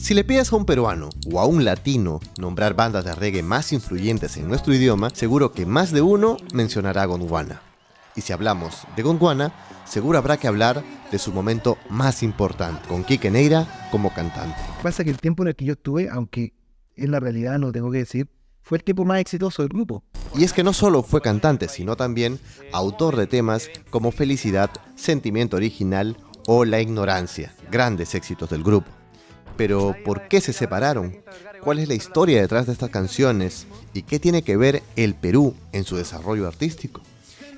Si le pides a un peruano o a un latino nombrar bandas de reggae más influyentes en nuestro idioma, seguro que más de uno mencionará a Gondwana. Y si hablamos de Gondwana, seguro habrá que hablar de su momento más importante, con Quique Neira como cantante. Pasa que el tiempo en el que yo estuve, aunque en la realidad no tengo que decir, fue el tiempo más exitoso del grupo. Y es que no solo fue cantante, sino también autor de temas como Felicidad, Sentimiento Original o La Ignorancia, grandes éxitos del grupo. Pero, ¿por qué se separaron? ¿Cuál es la historia detrás de estas canciones? ¿Y qué tiene que ver el Perú en su desarrollo artístico?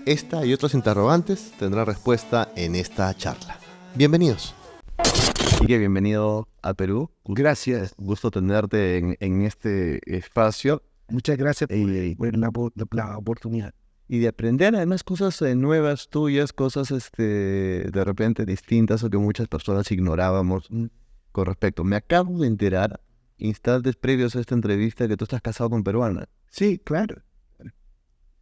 Esta y otros interrogantes tendrán respuesta en esta charla. Bienvenidos. Quique, bienvenido a Perú. Gracias. Gusto tenerte en este espacio. Muchas gracias por la oportunidad. Y de aprender además cosas nuevas tuyas, cosas de repente distintas o que muchas personas ignorábamos con respecto. Me acabo de enterar, instantes previos a esta entrevista, que tú estás casado con peruana. Sí, claro.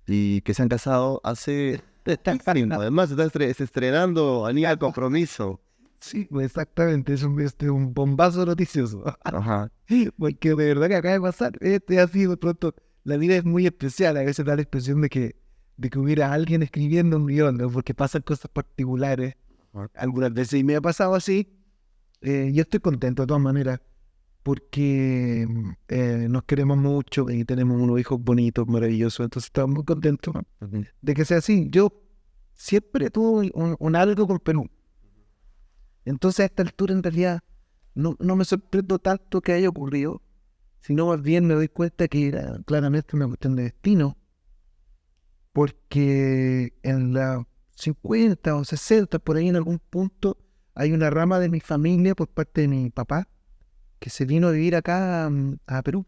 Y que se han casado hace... Además, estás estrenando Anillo al Compromiso. Sí, exactamente. Es un bombazo noticioso. Ajá. Porque de verdad que acaba de pasar. Ha sido de pronto... La vida es muy especial. A veces da la expresión de que hubiera alguien escribiendo un guión, ¿no? Porque pasan cosas particulares algunas veces. Y me ha pasado así. Yo estoy contento de todas maneras. Porque nos queremos mucho y tenemos unos hijos bonitos, maravillosos. Entonces estamos muy contentos de que sea así. Yo siempre tuve un algo con Perú. Entonces a esta altura en realidad no me sorprendo tanto que haya ocurrido, sino más bien me doy cuenta que era claramente una cuestión de destino, porque en la 50 o 60, por ahí en algún punto, hay una rama de mi familia por parte de mi papá que se vino a vivir acá a Perú.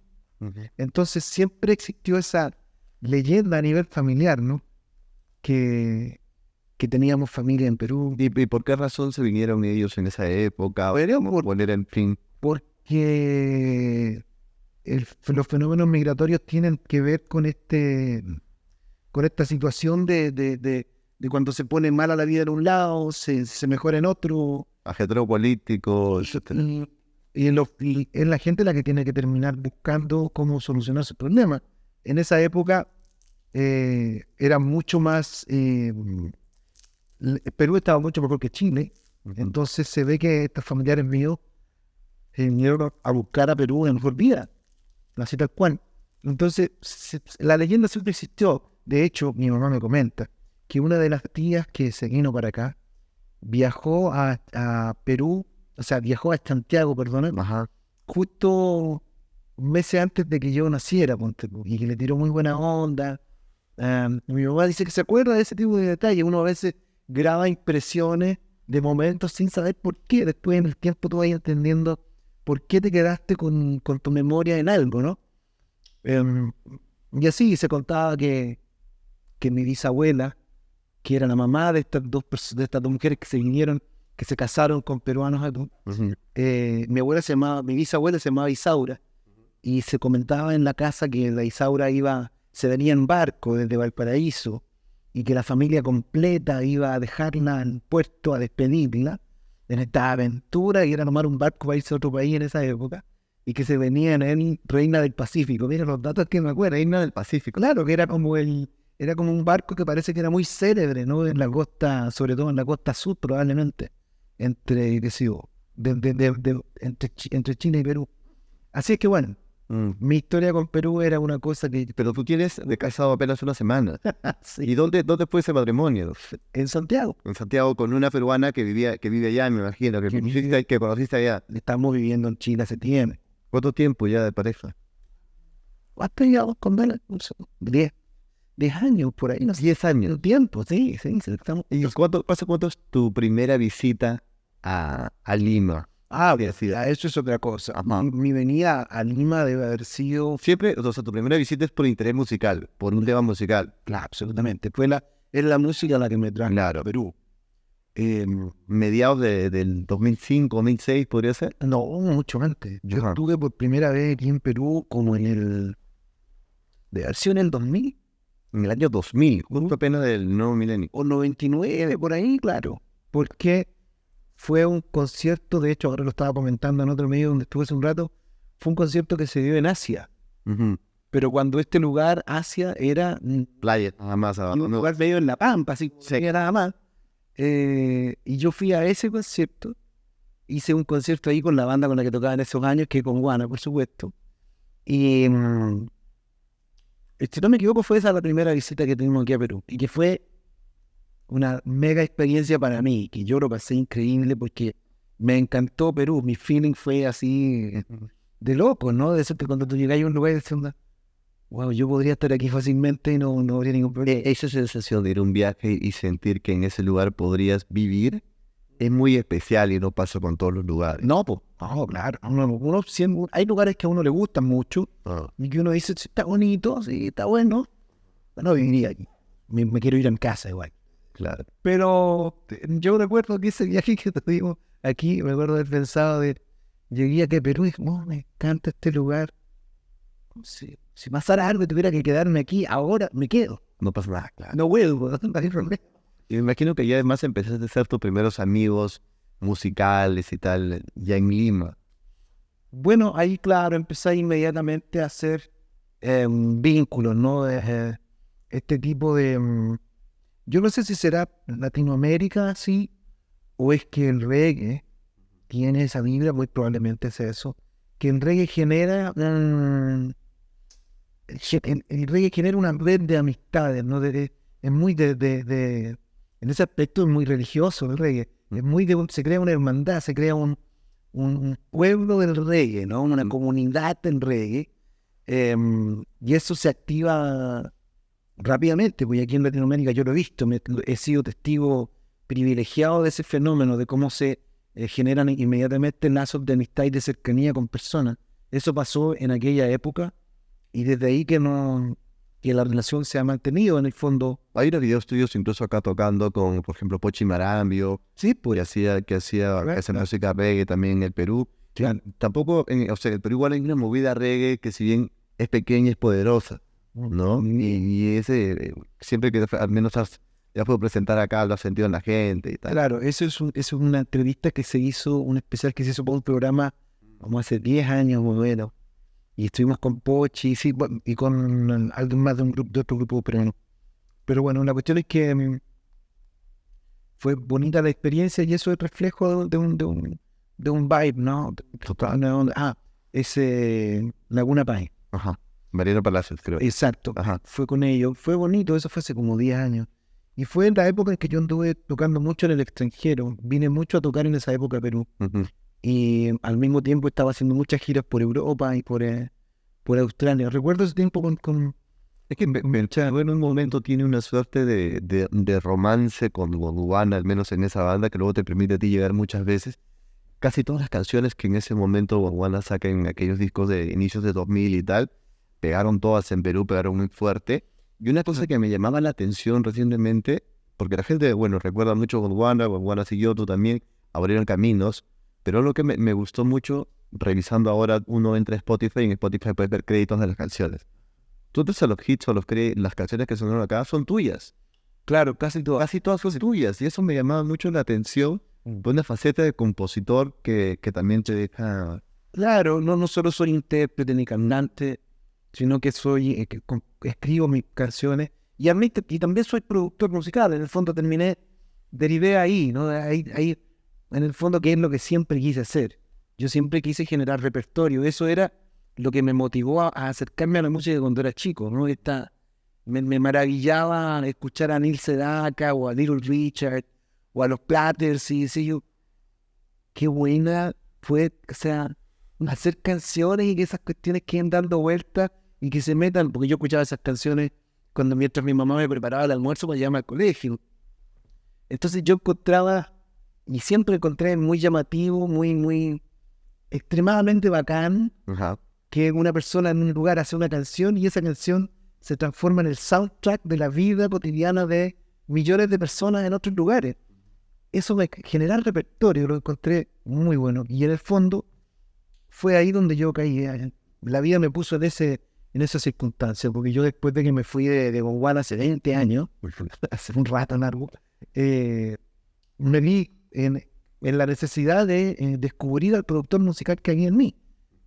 Entonces siempre existió esa leyenda a nivel familiar, ¿no? Que teníamos familia en Perú. ¿Y por qué razón se vinieron ellos en esa época? ¿Cuál era el fin? Porque los fenómenos migratorios tienen que ver con esta situación de cuando se pone mala la vida en un lado, se mejora en otro. Ajetreo político, etc. Y es la gente la que tiene que terminar buscando cómo solucionar ese problema. En esa época era mucho más... Perú estaba mucho mejor que Chile. Entonces se ve que estos familiares míos vinieron a buscar a Perú una mejor vida, así tal cual. Entonces la leyenda siempre existió. De hecho, mi mamá me comenta que una de las tías que se vino para acá viajó a Perú, o sea, viajó a Santiago, perdón, justo meses antes de que yo naciera, ponte tú, y que le tiró muy buena onda. Mi mamá dice que se acuerda de ese tipo de detalles. Uno a veces graba impresiones de momentos sin saber por qué. Después en el tiempo tú vas entendiendo por qué te quedaste con tu memoria en algo, ¿no? Y así se contaba que mi bisabuela, que era la mamá de estas dos mujeres que se vinieron, que se casaron con peruanos acá, mi bisabuela se llamaba Isaura, y se comentaba en la casa que la Isaura se venía en barco desde Valparaíso, y que la familia completa iba a dejarla en puerto a despedirla en esta aventura, y era tomar un barco para irse a otro país en esa época, y que se venían en Reina del Pacífico. Mira los datos que me acuerdo, Reina del Pacífico. Claro, que era como un barco que parece que era muy célebre, ¿no? En la costa, sobre todo en la costa sur probablemente, entre, qué sé yo, entre Chile y Perú. Así es que bueno, mi historia con Perú era una cosa que... Pero tú tienes de casado apenas una semana. Sí. ¿Y dónde fue ese matrimonio? En Santiago. En Santiago, con una peruana que vive allá, me imagino, que conociste allá. Estamos viviendo en Chile hace tiempo. ¿Cuánto tiempo ya de pareja? Hasta ya con 10 años por ahí. No sé. 10 años. Tiempo, sí. ¿Y cuánto es tu primera visita a Lima? Eso es otra cosa. Mi venida a Lima debe haber sido... Siempre, o sea, tu primera visita es por interés musical, por un tema musical. Claro, absolutamente. Es la música la que me trajo a Perú. Mediados del 2005, 2006, ¿podría ser? No, mucho antes. Yo estuve por primera vez aquí en Perú como de haber sido en el 2000. En el año 2000, justo apenas del nuevo milenio. O 99, por ahí, claro. Porque fue un concierto, de hecho ahora lo estaba comentando en otro medio donde estuve hace un rato, fue un concierto que se dio en Asia, pero cuando este lugar, Asia, era Playa, nada más abajo. un lugar medio en La Pampa, así que no había nada más. Y yo fui a ese concierto, hice un concierto ahí con la banda con la que tocaba en esos años, que con Guana, por supuesto. Y si no me equivoco, fue esa la primera visita que tuvimos aquí a Perú. Y que fue una mega experiencia para mí, que yo lo pasé increíble porque me encantó Perú. Mi feeling fue así de loco, ¿no? De eso que cuando tú llegas a un lugar y dices, wow, yo podría estar aquí fácilmente y no habría ningún problema. Esa sensación de ir a un viaje y sentir que en ese lugar podrías vivir es muy especial y no pasa con todos los lugares. No, pues, no, claro. Hay lugares que a uno le gustan mucho y que uno dice, "Sí, está bonito, sí, está bueno. No viviría aquí. Me quiero ir a mi casa igual. Claro. Pero yo recuerdo que ese viaje que tuvimos aquí, me acuerdo haber pensado llegué aquí a Perú y dije, oh, me encanta este lugar. Si pasara algo y tuviera que quedarme aquí, ahora me quedo. No pasa nada, claro. No vuelvo, no hay problema. Y me imagino que ya además empezaste a hacer tus primeros amigos musicales y tal, ya en Lima. Bueno, ahí claro, empecé inmediatamente a hacer vínculos, ¿no? Este tipo de... yo no sé si será Latinoamérica así, o es que el reggae tiene esa vibra, muy probablemente es eso, que el reggae genera... el reggae genera una red de amistades, ¿no? Es muy en ese aspecto es muy religioso el reggae. Es muy se crea una hermandad, se crea un pueblo del reggae, ¿no? Una comunidad del reggae. Y eso se activa rápidamente, porque aquí en Latinoamérica yo lo he visto, he sido testigo privilegiado de ese fenómeno, de cómo se generan inmediatamente lazos de amistad y de cercanía con personas. Eso pasó en aquella época y desde ahí que la relación se ha mantenido en el fondo. Hay unos videos tuyos incluso acá tocando con, por ejemplo, Pochi Marambio, Sí, pues. que hacía esa música reggae también en el Perú. Claro. Tampoco, o sea, en el Perú igual hay una movida reggae que si bien es pequeña es poderosa, ¿no? Y ese, siempre que al menos ya puedo presentar acá, lo has sentido en la gente y tal. Claro, eso es una entrevista que se hizo, un especial que se hizo para un programa como hace 10 años más o menos. Y estuvimos con Pochi sí, y con alguien más de otro grupo peruano. Pero bueno, la cuestión es que fue bonita la experiencia y eso es reflejo de un vibe, ¿no? Total. Ese Laguna Pai. Ajá. Mariano Palacios, creo. Exacto. Ajá. Fue con ellos. Fue bonito, eso fue hace como 10 años. Y fue en la época en que yo anduve tocando mucho en el extranjero. Vine mucho a tocar en esa época a Perú. Y al mismo tiempo estaba haciendo muchas giras por Europa y por Australia. Recuerdo ese tiempo con Es que Chavo en un momento tiene una suerte de romance con Gondwana, al menos en esa banda, que luego te permite a ti llegar muchas veces. Casi todas las canciones que en ese momento Gondwana saca en aquellos discos de inicios de 2000 y tal, pegaron todas en Perú, pegaron muy fuerte. Y una cosa que me llamaba la atención recientemente, porque la gente, bueno, recuerda mucho Gondwana siguió, tú también, abrieron caminos, pero lo que me gustó mucho, revisando ahora, uno entra a Spotify y en Spotify puedes ver créditos de las canciones. Todos los hits o las canciones que sonaron acá son tuyas. Claro, casi todas. Casi todas son tuyas. Y eso me llamaba mucho la atención de una faceta de compositor que también te deja... Claro, no solo soy intérprete ni cantante, sino que escribo mis canciones y también soy productor musical. En el fondo derivé ahí, ¿no? Ahí, en el fondo, que es lo que siempre quise hacer. Yo siempre quise generar repertorio. Eso era lo que me motivó a acercarme a la música cuando era chico, ¿no? Me maravillaba escuchar a Neil Sedaka o a Little Richard o a los Platters y decía yo, qué buena fue, o sea, hacer canciones y que esas cuestiones queden dando vueltas y que se metan, porque yo escuchaba esas canciones mientras mi mamá me preparaba el almuerzo para llevarme al colegio. Entonces yo encontraba, y siempre encontré muy llamativo, muy extremadamente bacán, que una persona en un lugar hace una canción y esa canción se transforma en el soundtrack de la vida cotidiana de millones de personas en otros lugares. Eso me generar repertorio, lo encontré muy bueno. Y en el fondo fue ahí donde yo caí. La vida me puso en esa circunstancia, porque yo después de que me fui de Gondwana hace 20 años, hace un rato largo, me vi en la necesidad de descubrir al productor musical que había en mí,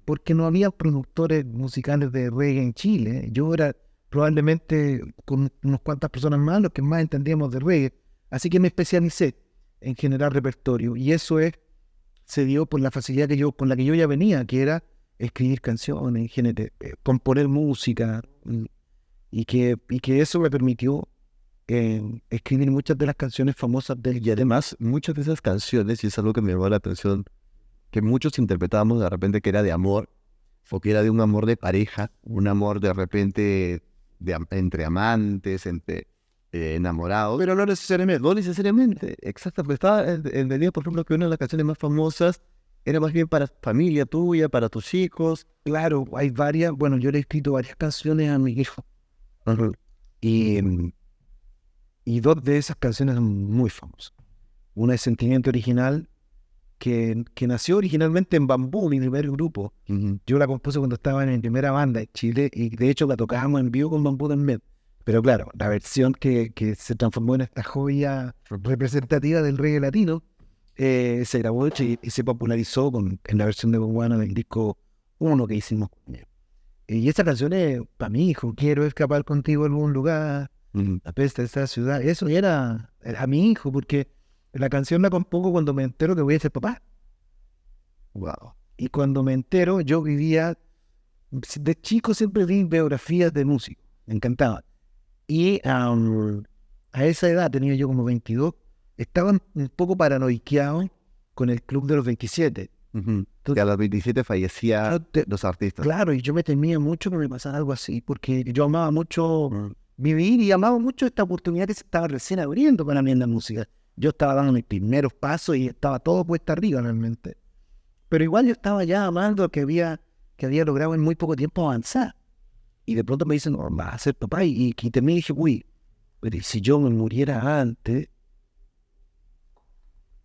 porque no había productores musicales de reggae en Chile. Yo era probablemente con unas cuantas personas más los que más entendíamos de reggae, así que me especialicé en generar repertorio, y eso se dio por la facilidad con la que yo ya venía, que era escribir canciones, componer música, y que eso me permitió escribir muchas de las canciones famosas de él. Y además, muchas de esas canciones, y es algo que me llamó la atención, que muchos interpretábamos de repente que era de amor, o que era de un amor de pareja, un amor de repente entre amantes, entre enamorados. Pero no necesariamente. No necesariamente, exacto. Pero estaba entendido, por ejemplo, que una de las canciones más famosas era más bien para familia tuya, para tus hijos. Claro, hay varias. Bueno, yo le he escrito varias canciones a mi hijo. Y dos de esas canciones son muy famosas. Una es Sentimiento Original, que nació originalmente en Bambú, mi primer grupo. Yo la compuse cuando estaba en mi primera banda en Chile, y de hecho la tocábamos en vivo con Bambú también. Pero claro, la versión que se transformó en esta joya representativa del reggae latino se grabó y se popularizó en la versión de Bob del disco 1 que hicimos con ellos. Y esa canción es para mi hijo: quiero escapar contigo a algún lugar, la peste de esta ciudad. Eso era a mi hijo, porque la canción la compongo cuando me entero que voy a ser papá. Wow. Y cuando me entero, yo vivía, de chico siempre vi biografías de músicos, me encantaba. Y a esa edad, tenía yo como 22, estaba un poco paranoiqueado con el club de los 27. Que a los 27 fallecían los artistas. Claro, y yo me temía mucho que me pasara algo así, porque yo amaba mucho vivir y amaba mucho esta oportunidad que se estaba recién abriendo para mí en la música. Yo estaba dando mis primeros pasos y estaba todo puesto arriba realmente. Pero igual yo estaba ya amando lo que había logrado en muy poco tiempo avanzar. Y de pronto me dicen, no, vas a ser papá. Y también dije, uy, pero si yo me muriera antes,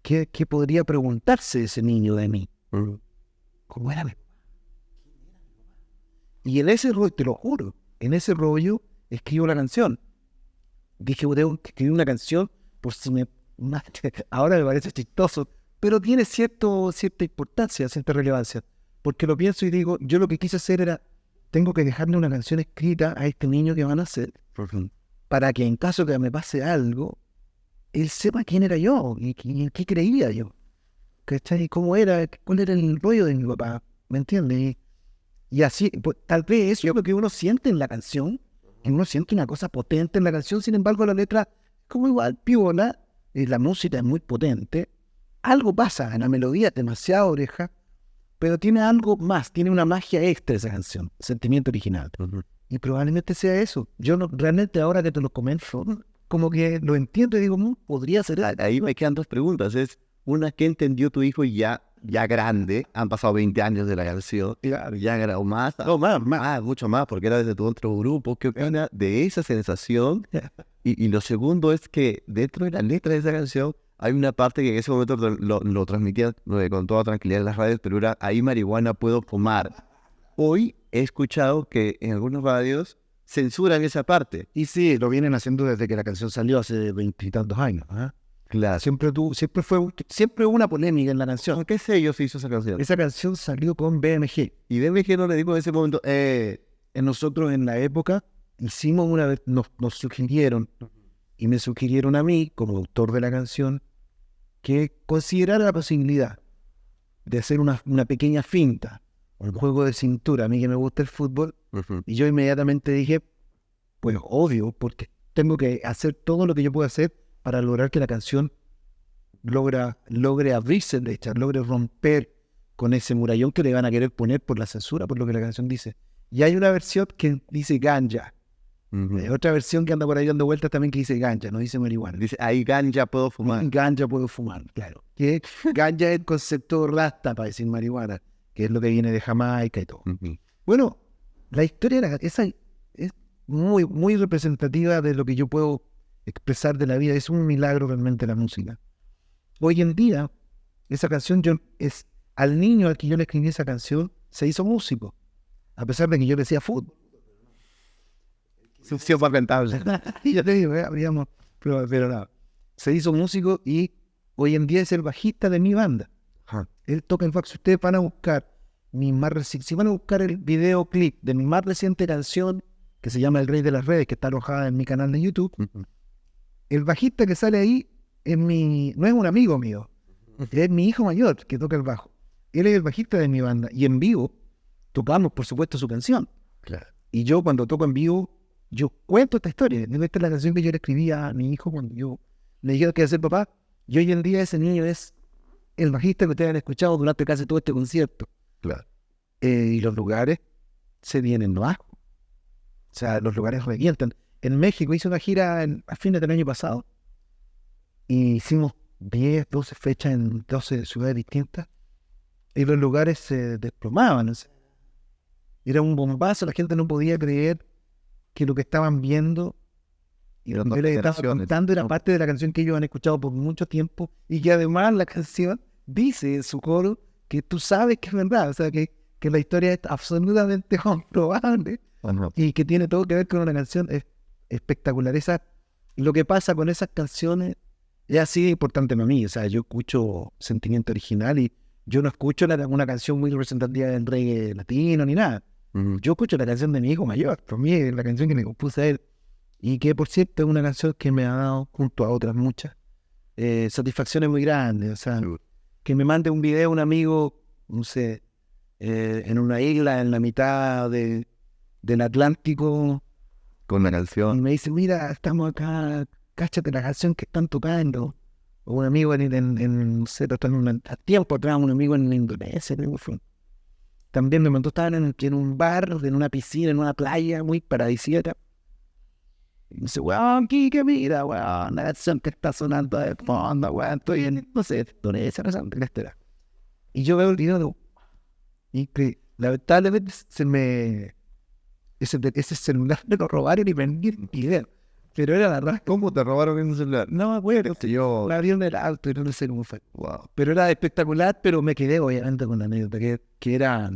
¿qué podría preguntarse ese niño de mí? ¿Cómo era mi papá? Y en ese rollo, te lo juro, en ese rollo escribo la canción. Dije, tengo que escribir una canción por si me... Ahora me parece chistoso, pero tiene cierta importancia, cierta relevancia. Porque lo pienso y digo, yo lo que quise hacer era, tengo que dejarle una canción escrita a este niño que van a nacer, para que en caso que me pase algo, él sepa quién era yo y qué creía yo. ¿Cachai? ¿Cómo era? ¿Cuál era el rollo de mi papá? ¿Me entiendes? Y así, pues, tal vez eso es lo que uno siente en la canción, y uno siente una cosa potente en la canción. Sin embargo, la letra es como igual, piola, y la música es muy potente. Algo pasa en la melodía, es demasiado oreja, pero tiene algo más, tiene una magia extra esa canción, Sentimiento Original. Y probablemente sea eso. Yo no, realmente ahora que te lo comento, como que lo entiendo y digo, podría ser eso. Ahí me quedan dos preguntas. Una, ¿qué entendió tu hijo ya grande? Han pasado 20 años de la canción. Ya grabó más. No, más. Mucho más, porque era desde tu otro grupo. ¿Qué opina de esa sensación? Y lo segundo es que dentro de la letra de esa canción hay una parte que en ese momento lo transmitía con toda tranquilidad en las radios, pero era, ahí marihuana puedo fumar. Hoy he escuchado que en algunas radios censuran esa parte. Y sí, lo vienen haciendo desde que la canción salió hace 20 y tantos años. Claro. Siempre hubo una polémica en la canción. ¿Con qué sello se hizo esa canción? Esa canción salió con BMG. Y BMG no le dijo en ese momento, nosotros en la época hicimos una vez, nos sugirieron, y me sugirieron a mí, como autor de la canción, que considerara la posibilidad de hacer una pequeña finta, un juego de cintura. A mí que me gusta el fútbol, y yo inmediatamente dije, pues obvio, porque tengo que hacer todo lo que yo pueda hacer para lograr que la canción logre abrirse, logre romper con ese murallón que le van a querer poner por la censura, por lo que la canción dice. Y hay una versión que dice ganja. Hay otra versión que anda por ahí dando vueltas también que dice ganja, no dice marihuana. Dice, ahí ganja puedo fumar. Ganja puedo fumar, claro. Que ganja es el concepto rasta para decir marihuana, que es lo que viene de Jamaica y todo. Bueno, la historia esa es muy, muy representativa de lo que yo puedo expresar de la vida. Es un milagro realmente la música. Hoy en día, esa canción, al niño al que yo le escribí esa canción, se hizo músico, a pesar de que yo le decía fútbol. Sí, fue rentable. Y yo te digo, pero no. Se hizo músico y hoy en día es el bajista de mi banda. Ajá. Él toca el bajo. Si ustedes van a buscar si van a buscar el videoclip de mi más reciente canción, que se llama El Rey de las Redes, que está alojada en mi canal de YouTube, el bajista que sale ahí no es un amigo mío, es mi hijo mayor que toca el bajo. Él es el bajista de mi banda y en vivo tocamos, por supuesto, su canción. Claro. Y yo cuando toco en vivo, yo cuento esta historia. Esta es la canción que yo le escribí a mi hijo cuando yo le dije que iba a ser papá. Y hoy en día ese niño es el bajista que ustedes han escuchado durante casi todo este concierto. Claro. Y los lugares se vienen abajo. O sea, los lugares revientan. En México hice una gira a fines del año pasado. Y hicimos 10, 12 fechas en 12 ciudades distintas. Y los lugares se desplomaban. O sea, era un bombazo. La gente no podía creer que lo que estaban viendo y lo que les estaba contando era parte de la canción que ellos han escuchado por mucho tiempo. Y que además la canción dice en su coro que tú sabes que es verdad. O sea, que la historia es absolutamente comprobable y que tiene todo que ver con una canción espectacular. Lo que pasa con esas canciones es así de importante para mí. O sea, yo escucho Sentimiento Original y yo no escucho una canción muy representativa del reggae latino ni nada. Yo escucho la canción de mi hijo mayor. Por mí es la canción que me compuse a él y que, por cierto, es una canción que me ha dado, junto a otras muchas, satisfacciones muy grandes. O sea, que me mande un video un amigo, no sé, en una isla en la mitad del Atlántico Con la y canción. me dice, mira, estamos acá, cáchate la canción que están tocando. O un amigo no sé, a tiempo atrás, un amigo en Indonesia, creo que fue. También me mandó, estaban en un bar, en una piscina, en una playa muy paradisíaca. Y me dice, weón, Kike, mira, weón, la canción que está sonando de fondo, weón, estoy en, no sé, Indonesia, no sé dónde estará. Y yo veo el video y que lamentablemente ese celular me lo robaron y vendí el video. Pero era la raja. ¿Cómo te robaron ese celular? No me acuerdo. Yo. Me abrieron el auto y no sé cómo fue. Wow. Pero era espectacular, pero me quedé obviamente con la anécdota, que era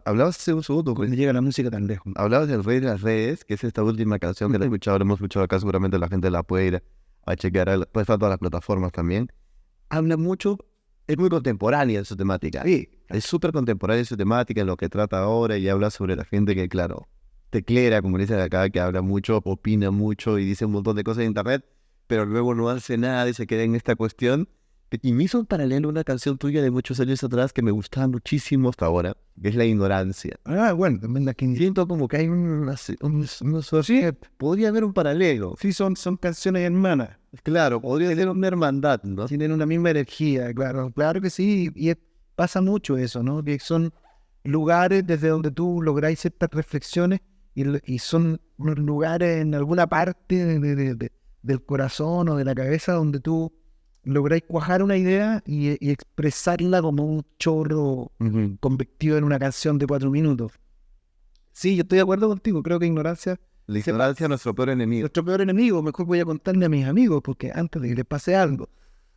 Hablabas hace un segundo, cuando llega la música tan lejos. hablabas del Rey de las Redes, que es esta última canción que la hemos escuchado acá, seguramente la gente la puede ir a chequear, puede estar en todas las plataformas también. Habla mucho, es muy contemporánea en su temática. Sí. Es súper contemporánea en su temática, en lo que trata ahora, y habla sobre la gente que, claro, teclera, como dicen acá, que habla mucho, opina mucho y dice un montón de cosas en internet, pero luego no hace nada y se queda en esta cuestión. Y me hizo en paralelo una canción tuya de muchos años atrás que me gustaba muchísimo hasta ahora, que es La Ignorancia. Ah, bueno, también aquí Siento como que hay podría haber un paralelo. sí son canciones hermanas. Claro, podría ser una hermandad, ¿no? Tienen una misma energía, claro que sí. Y pasa mucho eso, ¿no? Que son lugares desde donde tú lográis ciertas reflexiones y son unos lugares en alguna parte del corazón o de la cabeza donde tú lográis cuajar una idea y expresarla como un chorro convertido en una canción de 4 minutos. Sí, yo estoy de acuerdo contigo. Creo que ignorancia La ignorancia es nuestro peor enemigo. nuestro peor enemigo. Mejor voy a contarle a mis amigos, porque antes de que les pase algo.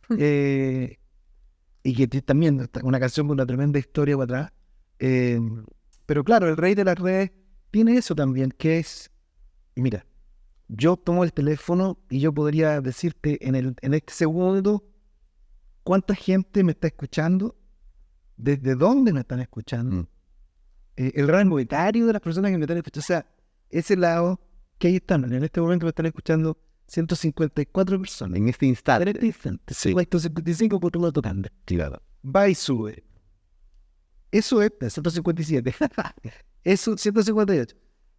Y que también una canción con una tremenda historia para atrás. Pero claro, el Rey de las Redes tiene eso también, que es, mira, yo tomo el teléfono y yo podría decirte en este segundo cuánta gente me está escuchando, desde dónde me están escuchando, el rango etario de las personas que me están escuchando. O sea, ese lado que ahí están, en este momento me están escuchando 154 personas. En este instante. En este instante, Sí. 155 por todo tocando. Claro. Va y sube. Eso es 157. Eso 158.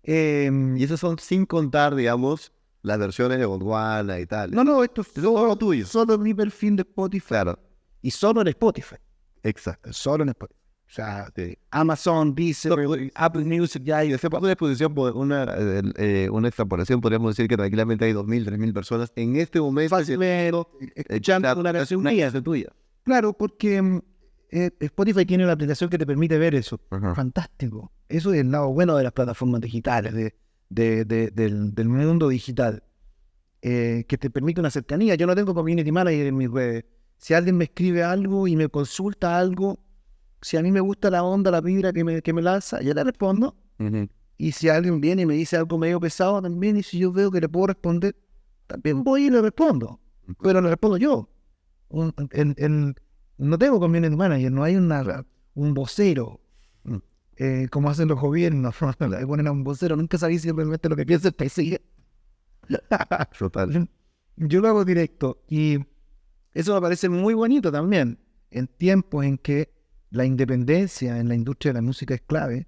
Y esos son sin contar, digamos, las versiones de Gondwana y tal. No, esto es Todo tuyo. solo mi perfil de Spotify. Claro. Y solo en Spotify. Exacto. Solo en Spotify. O sea, Amazon, Deezer, Apple Music, ya hay. Después de una exposición, una extrapolación, podríamos decir que tranquilamente hay 2.000, 3.000 personas en este momento Escuchando una canción mía. tuya. Claro, porque Spotify tiene una aplicación que te permite ver eso. Ajá. Fantástico. Eso es el lado bueno de las plataformas digitales, del mundo digital. Que te permite una cercanía. Yo no tengo community manager en mis redes. Si alguien me escribe algo y me consulta algo, si a mí me gusta la onda, la vibra que me lanza, yo le respondo. Y si alguien viene y me dice algo medio pesado también, y si yo veo que le puedo responder, también voy y le respondo. Pero le respondo yo. no tengo community manager, no hay un vocero, como hacen los gobiernos, le ponen a un vocero, nunca sabéis si realmente lo que piensa el país. Total. Yo lo hago directo y eso me parece muy bonito también, en tiempos en que la independencia en la industria de la música es clave,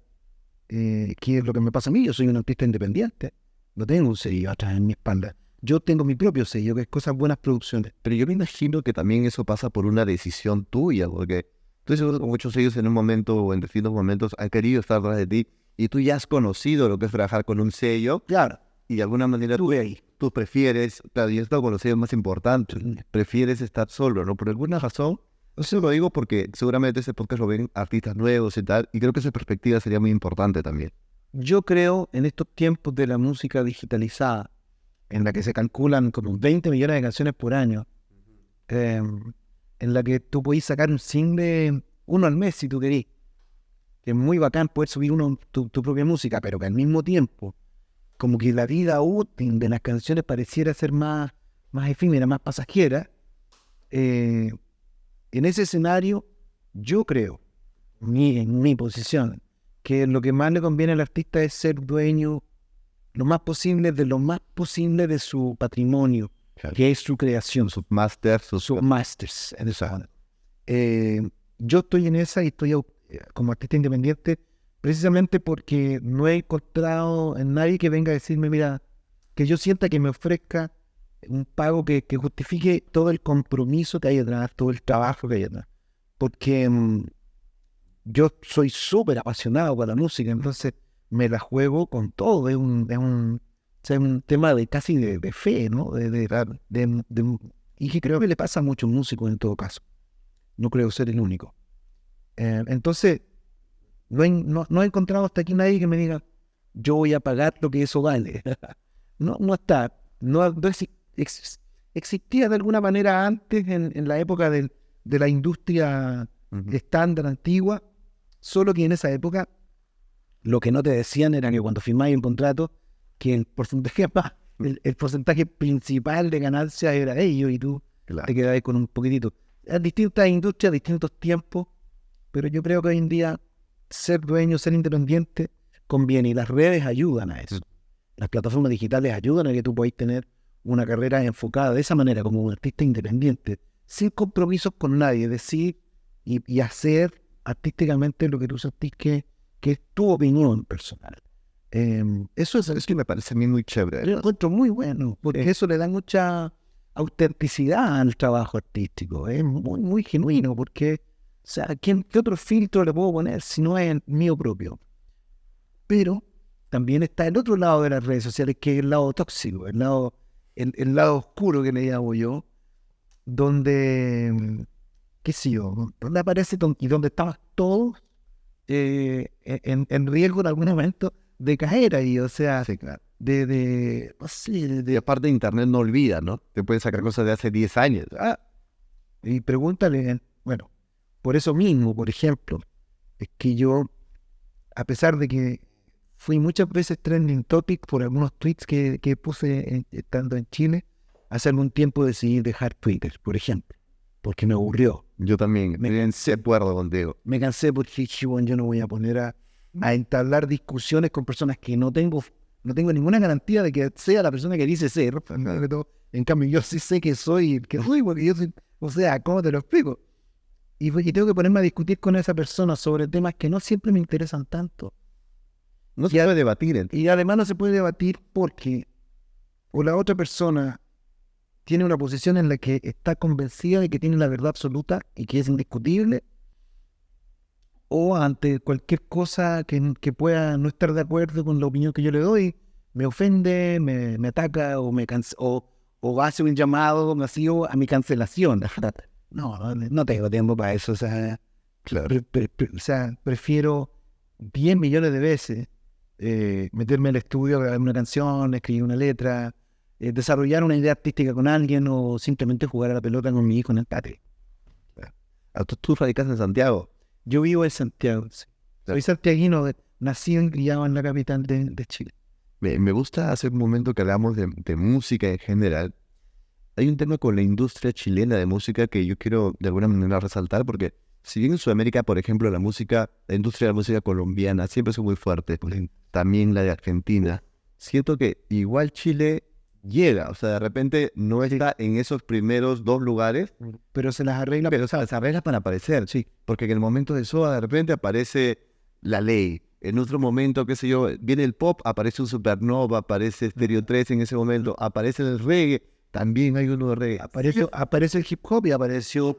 que es lo que me pasa a mí. Yo soy un artista independiente, no tengo un sello atrás en mi espalda. Yo tengo mi propio sello, que es Cosas Buenas Producciones. Pero yo me imagino que también eso pasa por una decisión tuya, porque estoy seguro que muchos de ellos en un momento o en distintos momentos han querido estar detrás de ti y tú ya has conocido lo que es trabajar con un sello Claro, y de alguna manera estuve ahí. tú prefieres, claro, y he estado con los sellos más importantes, prefieres estar solo, ¿no? Por alguna razón, eso lo digo porque seguramente ese podcast lo ven artistas nuevos y tal, y creo que esa perspectiva sería muy importante también. Yo creo en estos tiempos de la música digitalizada, en la que se calculan como 20 millones de canciones por año, en la que tú podés sacar un single, uno al mes si tú querís, que es muy bacán poder subir tu propia música, pero que al mismo tiempo, como que la vida útil de las canciones pareciera ser más efímera, más pasajera. En ese escenario, yo creo, en mi posición, que lo que más le conviene al artista es ser dueño lo más posible de su patrimonio, Claro. que es su creación, Sus masters, sus masters. En esa. Yo estoy en esa y estoy como artista independiente precisamente porque no he encontrado en nadie que venga a decirme, mira, que yo sienta que me ofrezca un pago que justifique todo el compromiso que hay detrás, todo el trabajo que hay detrás. Porque yo soy súper apasionado por la música, entonces me la juego con todo. Es un tema de casi de fe, ¿no? Y que creo que le pasa a muchos músicos en todo caso. No creo ser el único. Entonces, no he encontrado hasta aquí nadie que me diga, yo voy a pagar lo que eso vale. No está. Existía de alguna manera antes, en la época de la industria estándar antigua, solo que en esa época lo que no te decían era que cuando firmabas un contrato, que el porcentaje principal de ganancias era de ellos y tú te quedabas con un poquitito. Hay distintas industrias, distintos tiempos, pero yo creo que hoy en día ser dueño, ser independiente conviene y las redes ayudan a eso. Las plataformas digitales ayudan a que tú podáis tener una carrera enfocada de esa manera como un artista independiente, sin compromisos con nadie, decir y hacer artísticamente lo que tú sentís que es tu opinión personal. Eso es que me parece a mí muy chévere. lo encuentro muy bueno, porque eso le da mucha autenticidad al trabajo artístico. Es muy, muy genuino, porque, o sea, ¿qué otro filtro le puedo poner si no es el mío propio? Pero también está el otro lado de las redes sociales, que es el lado tóxico, el lado oscuro que le llamo yo, donde, qué sé yo, donde aparece y donde estamos todos en riesgo en algún momento de caer ahí, o sea, Sí, claro. no sé, Y aparte internet no olvida, ¿no? Te pueden sacar cosas de hace 10 años. y pregúntale, bueno, por eso mismo, por ejemplo, es que yo, a pesar de que fui muchas veces trending topic por algunos tweets que puse estando en Chile, hace algún tiempo decidí dejar Twitter, por ejemplo, porque me aburrió. Yo también, Me estoy de acuerdo contigo. Me cansé porque dije, bueno, yo no voy a poner a entablar discusiones con personas que no tengo ninguna garantía de que sea la persona que dice ser. En cambio, yo sí sé que soy el que soy, porque yo soy, o sea, ¿cómo te lo explico? Y tengo que ponerme a discutir con esa persona sobre temas que no siempre me interesan tanto. No se puede debatir. Y además no se puede debatir porque o la otra persona tiene una posición en la que está convencida de que tiene la verdad absoluta y que es indiscutible, o ante cualquier cosa que pueda no estar de acuerdo con la opinión que yo le doy, me ofende, me ataca o hace un llamado masivo a mi cancelación. No tengo tiempo para eso. O sea, Claro. Prefiero 10 millones de veces meterme al estudio, grabar una canción, escribir una letra, desarrollar una idea artística con alguien o simplemente jugar a la pelota con mi hijo en el patio. Tú radicas en Santiago. Yo vivo en Santiago, sí. Soy santiaguino, nacido y criado en la capital de Chile. Me gusta hacer un momento que hablamos de música en general. hay un tema con la industria chilena de música que yo quiero de alguna manera resaltar, porque si bien en Sudamérica, por ejemplo, la industria de la música colombiana siempre es muy fuerte, también la de Argentina, siento que igual Chile llega, o sea, de repente no está en esos primeros 2 lugares, Pero se las arregla. pero o sea, se arregla para aparecer, sí, porque en el momento de SOA de repente aparece La Ley, en otro momento, qué sé yo, viene el pop, aparece un Supernova, aparece Stereo 3 en ese momento, aparece el reggae, también hay uno de reggae. Aparece el hip hop y apareció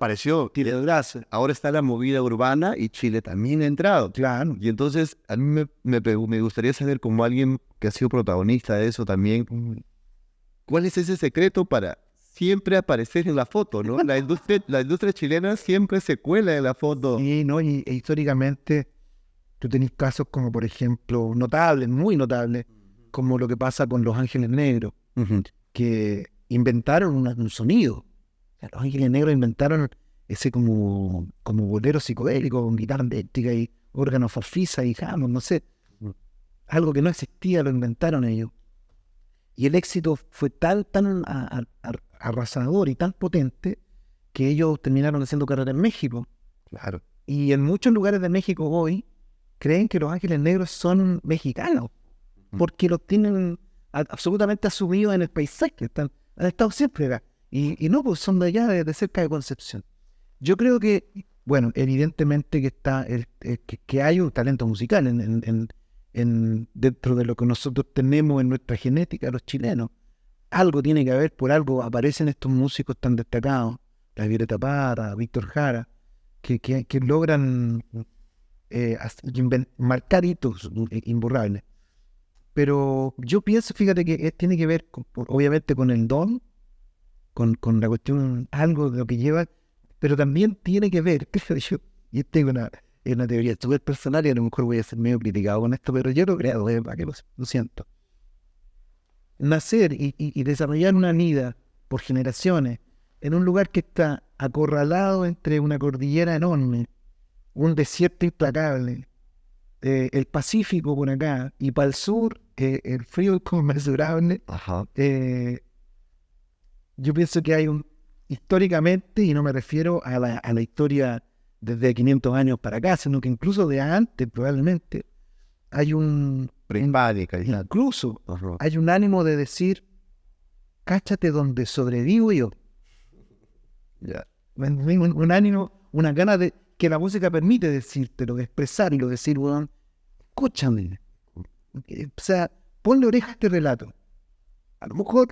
Tiro de Gracia. Ahora está la movida urbana y Chile también ha entrado. Claro. Y entonces a mí me gustaría saber, como alguien que ha sido protagonista de eso también, ¿cuál es ese secreto para siempre aparecer en la foto, ¿no? La industria chilena siempre se cuela en la foto. Y, ¿no? E históricamente tú tenés casos como, por ejemplo, notables, muy notables, como lo que pasa con Los Ángeles Negros, que inventaron un sonido. O sea, Los Ángeles Negros inventaron ese como bolero psicodélico, con guitarra eléctrica y órganos farfisa y Hammond, no sé. Algo que no existía, lo inventaron ellos. Y el éxito fue tan arrasador y tan potente que ellos terminaron haciendo carrera en México. Claro. Y en muchos lugares de México hoy creen que Los Ángeles Negros son mexicanos, porque los tienen absolutamente asumidos en el paisaje, han estado siempre acá. Y no, pues son de allá, de cerca de Concepción. Yo creo que, bueno, evidentemente que que hay un talento musical dentro de lo que nosotros tenemos en nuestra genética, los chilenos. Algo tiene que haber, por algo aparecen estos músicos tan destacados, la Violeta Parra, Víctor Jara, que logran marcar hitos imborrables. Pero yo pienso, fíjate, que tiene que ver, obviamente, con el don, con la cuestión, algo de lo que lleva, pero también tiene que ver, creo yo, y tengo una teoría súper personal y a lo mejor voy a ser medio criticado con esto, pero yo lo creo, para que lo siento. Nacer y desarrollar una vida por generaciones en un lugar que está acorralado entre una cordillera enorme, un desierto implacable, el Pacífico por acá, y para el sur el frío inconmensurable. Yo pienso que hay históricamente, y no me refiero a la historia desde 500 años para acá, sino que incluso de antes probablemente, hay incluso hay un ánimo de decir, cáchate donde sobrevivo yo. Un ánimo, una gana de que la música permite decírtelo, de expresarlo, decir, bueno, escúchame. O sea, ponle oreja a este relato. A lo mejor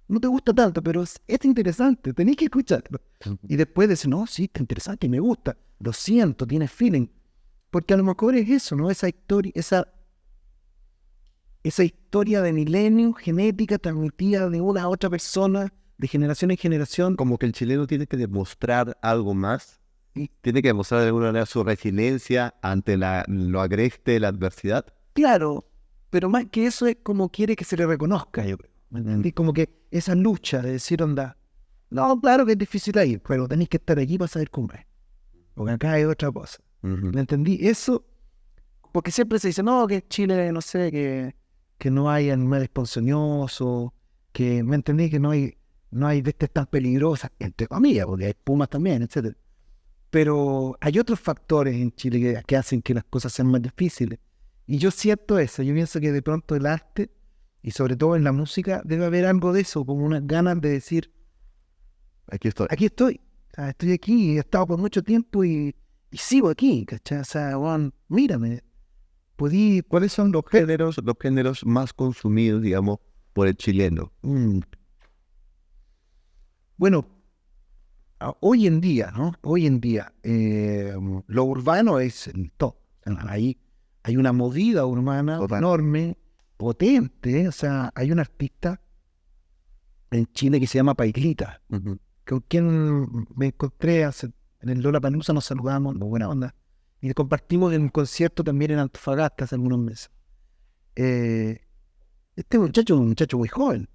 no te gusta tanto, pero es interesante, tenés que escucharlo. Y después decir, no, sí, está interesante y me gusta, lo siento, tienes feeling. Porque a lo mejor es eso, ¿no? Esa historia de milenios, genética transmitida de una a otra persona, de generación en generación. Como que el chileno tiene que demostrar algo más, tiene que demostrar de alguna manera su resiliencia ante lo agreste, la adversidad. Claro, pero más que eso es como quiere que se le reconozca, yo creo. ¿Me entendí? Como que esa lucha de decir, onda, no, claro que es difícil ahí, pero tenéis que estar aquí para saber cómo es. Porque acá hay otra cosa. ¿Me entendí? Eso, porque siempre se dice, no, que Chile, no sé, que no hay animales ponzoñosos, que, ¿me entendí? Que no hay bestias tan peligrosas, entre comillas, porque hay pumas también, etcétera. Pero hay otros factores en Chile que hacen que las cosas sean más difíciles. Y yo siento eso, yo pienso que de pronto el arte, y sobre todo en la música, debe haber algo de eso, como unas ganas de decir, Aquí estoy. Aquí estoy, o sea, estoy aquí, he estado por mucho tiempo y sigo aquí, ¿cachai? O sea, Juan, mírame, ¿Cuáles son los géneros más consumidos, digamos, por el chileno? Bueno, hoy en día, ¿no? Hoy en día, lo urbano es el top. Ahí hay una movida urbana enorme, potente. O sea, hay un artista en Chile que se llama Pailita, con quien me encontré en el Lollapalooza, nos saludamos, muy buena onda. Y compartimos en un concierto también en Antofagasta hace algunos meses. Este muchacho es un muchacho muy joven.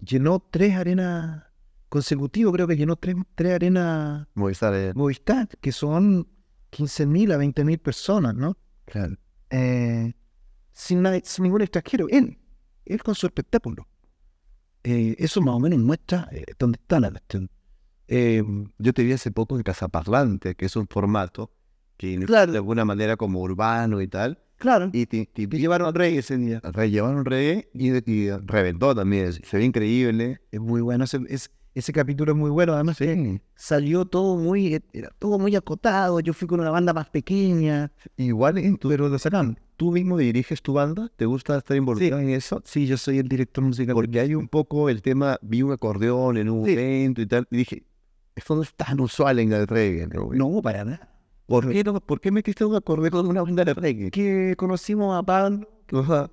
Llenó 3 arenas consecutivas, creo que llenó 3 arenas Movistar, que son 15.000 a 20.000 personas, ¿no? Claro. Sin ningún extranjero. Él con su espectáculo. Eso más o menos muestra dónde está la cuestión. Yo te vi hace poco en Cazaparlante, que es un formato que Claro. de alguna manera como urbano y tal, Claro, y te que llevaron reggae ese día. llevaron reggae y reventó también, se ve increíble. Es muy bueno, ese capítulo es muy bueno, además que salió todo era todo muy acotado, yo fui con una banda más pequeña, Igual pero lo sacaron. tú mismo diriges tu banda, ¿te gusta estar involucrado en eso? Sí, yo soy el director musical. Porque hay un poco el tema, vi un acordeón en un Sí. evento y tal, y dije, esto no es tan usual en el reggae, ¿no? No, para nada. ¿Por qué metiste un acordeón en una banda de reggae? Que conocimos a Pablo, Ajá.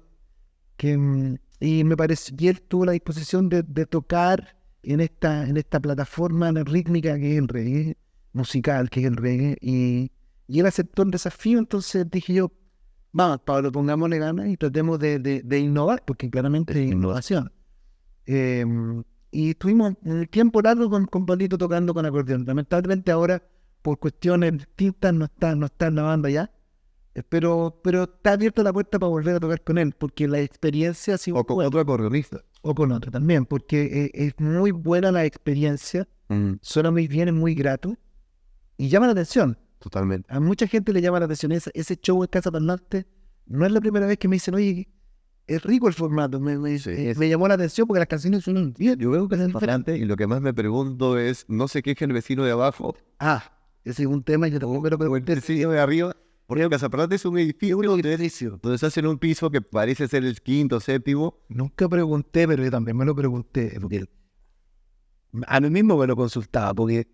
y me parece que él tuvo la disposición de tocar en esta plataforma rítmica que es el reggae, musical que es el reggae, y él aceptó el desafío. Entonces dije yo, vamos, Pablo, pongámosle ganas y tratemos de innovar, porque claramente es innovación. Y estuvimos un tiempo largo con Pablito tocando con acordeón. Lamentablemente ahora, por cuestiones distintas, no está en la banda ya. Pero está abierta la puerta para volver a tocar con él, porque la experiencia ha sido O con buena. otro acordeonista. O con otro también, porque es muy buena la experiencia, suena muy bien, es muy grato y llama la atención. Totalmente. A mucha gente le llama la atención ese show en Casa Parlante. No es la primera vez que me dicen, oye, es rico el formato, me llamó la atención porque las canciones suenan bien. Yo veo que es diferente y lo que más me pregunto es, no sé qué es el vecino de abajo Ese es un tema y yo tampoco me lo o el pregunté. vecino de arriba, porque Cazaparlante es un edificio donde se hace en un piso que parece ser el quinto, séptimo. Nunca pregunté, pero yo también me lo pregunté, porque a mí mismo me lo consultaba, porque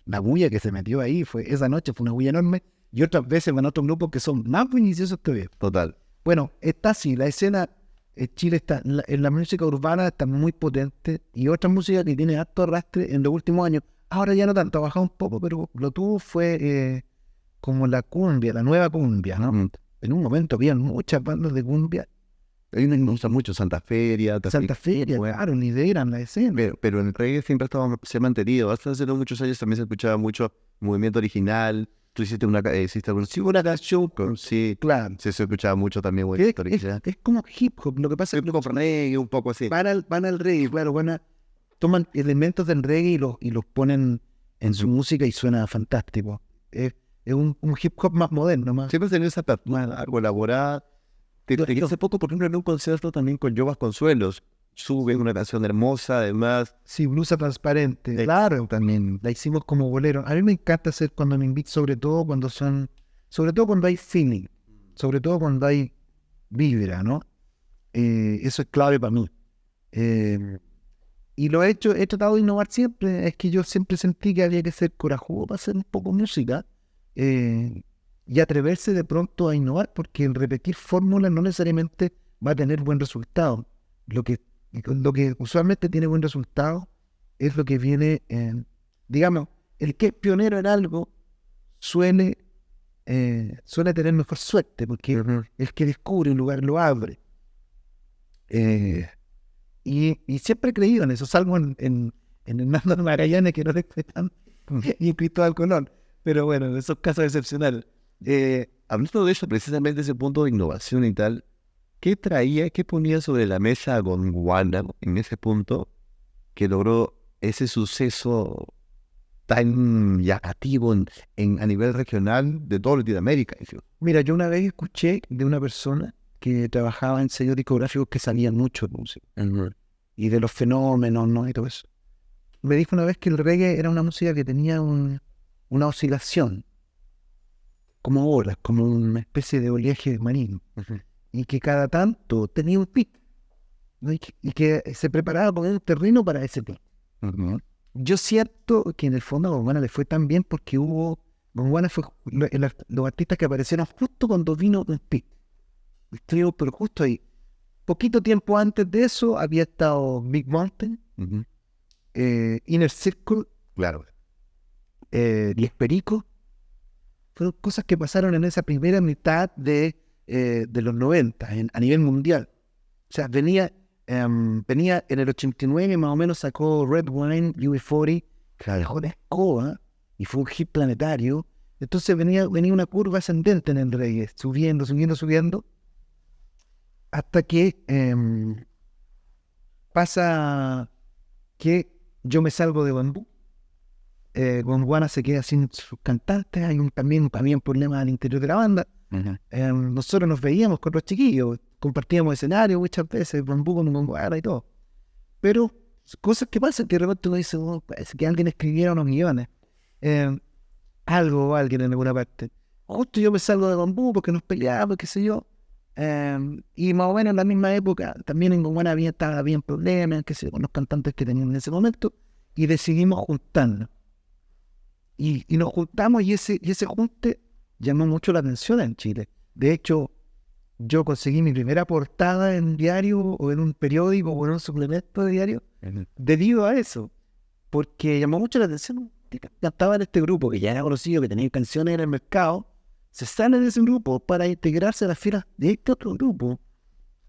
la bulla que se metió ahí esa noche fue una bulla enorme, y otras veces van otros grupos que son más bulliciosos todavía. Total. Bueno, está así, la escena en Chile está, en la música urbana está muy potente, y otra música que tiene alto arrastre en los últimos años, ahora ya no tanto, ha bajado un poco, pero lo tuvo fue como la cumbia, la nueva cumbia, ¿no? En un momento había muchas bandas de cumbia. Hay una que me gusta mucho, Santa Feria. Santa Feria, claro, lideran la escena. Pero en el reggae siempre se ha mantenido. Hasta hace no muchos años también se escuchaba mucho movimiento original. Tú hiciste una canción, sí, claro. se escuchaba mucho también Es, movimiento original. es como hip hop, lo que pasa es que Reggae, un poco así. van al reggae, claro, toman elementos del reggae y los ponen en su música y suena fantástico. Es un hip hop más moderno, más. Siempre has tenido esa apertura a colaborar. Hace poco, por ejemplo, en un concierto también con Joe Vasconcelos. Sube una canción hermosa, además. Sí, blusa transparente. Claro, también la hicimos como bolero. A mí me encanta hacer cuando me invitan, sobre todo cuando hay feeling, sobre todo cuando hay vibra, ¿no? Eso es clave para mí. Y he tratado de innovar siempre. Es que yo siempre sentí que había que ser corajudo para hacer un poco música. Y atreverse de pronto a innovar, porque el repetir fórmulas no necesariamente va a tener buen resultado. Lo que usualmente tiene buen resultado es lo que viene, digamos, el que es pionero en algo suele tener mejor suerte, porque el que descubre un lugar lo abre. Y siempre he creído en eso, salvo en Hernando Magallanes, que no le respetan, y en Cristóbal Colón. Pero bueno, en esos casos excepcionales. Hablando de eso, precisamente ese punto de innovación y tal, ¿qué ponía sobre la mesa Gondwana en ese punto que logró ese suceso tan llamativo a nivel regional de toda Latinoamérica? Mira, yo una vez escuché de una persona que trabajaba en sellos discográficos que sabían mucho de música y de los fenómenos, ¿no? Y todo eso. Me dijo una vez que el reggae era una música que tenía una oscilación, como olas, como una especie de oleaje marino, y que cada tanto tenía un pic, ¿no? Y que se preparaba con un terreno para ese pic. Yo siento que en el fondo a Gondwana le fue tan bien porque Gondwana fue los artistas que aparecieron justo cuando vino un pic. Estuvimos pero justo ahí. Poquito tiempo antes de eso había estado Big Mountain, Inner Circle, Claro. Diez Pericos. Fueron cosas que pasaron en esa primera mitad de los 90 a nivel mundial. O sea, venía en el 89, más o menos sacó Red Wine UB40, que la dejó la escoba y fue un hit planetario. Entonces venía una curva ascendente en el reggae, subiendo, hasta que pasa que yo me salgo de Bambú. Gondwana se queda sin sus cantantes. Hay también había un problema al interior de la banda. Nosotros nos veíamos con los chiquillos, compartíamos escenario muchas veces, Bambú con Gondwana y todo. Pero cosas que pasan que de repente uno dice, parece que alguien escribiera unos guiones. Algo o alguien en alguna parte. Justo yo me salgo de Bambú porque nos peleamos, qué sé yo. Y más o menos en la misma época, también en Gondwana estaba bien problemas, qué sé yo, con los cantantes que tenían en ese momento. Y decidimos juntarnos. Y nos juntamos y ese junte llamó mucho la atención en Chile. De hecho, yo conseguí mi primera portada en un diario o en un periódico o en un suplemento de diario debido a eso, porque llamó mucho la atención que cantaba en este grupo que ya era conocido, que tenía canciones en el mercado, se sale de ese grupo para integrarse a las filas de este otro grupo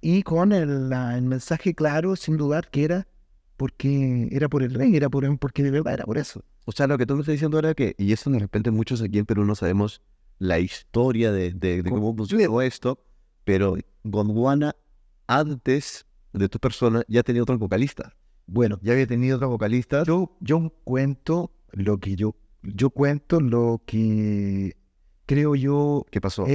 y con el mensaje claro, sin dudar, que era porque era por el rey, porque de verdad era por eso. O sea, lo que tú me estás diciendo ahora que, y eso de repente muchos aquí en Perú no sabemos la historia de cómo funcionó esto, pero Gondwana, antes de tu persona, ya tenía otro vocalista. Bueno, Ya había tenido otros vocalistas. yo cuento lo que yo cuento lo que creo yo ¿Qué pasó?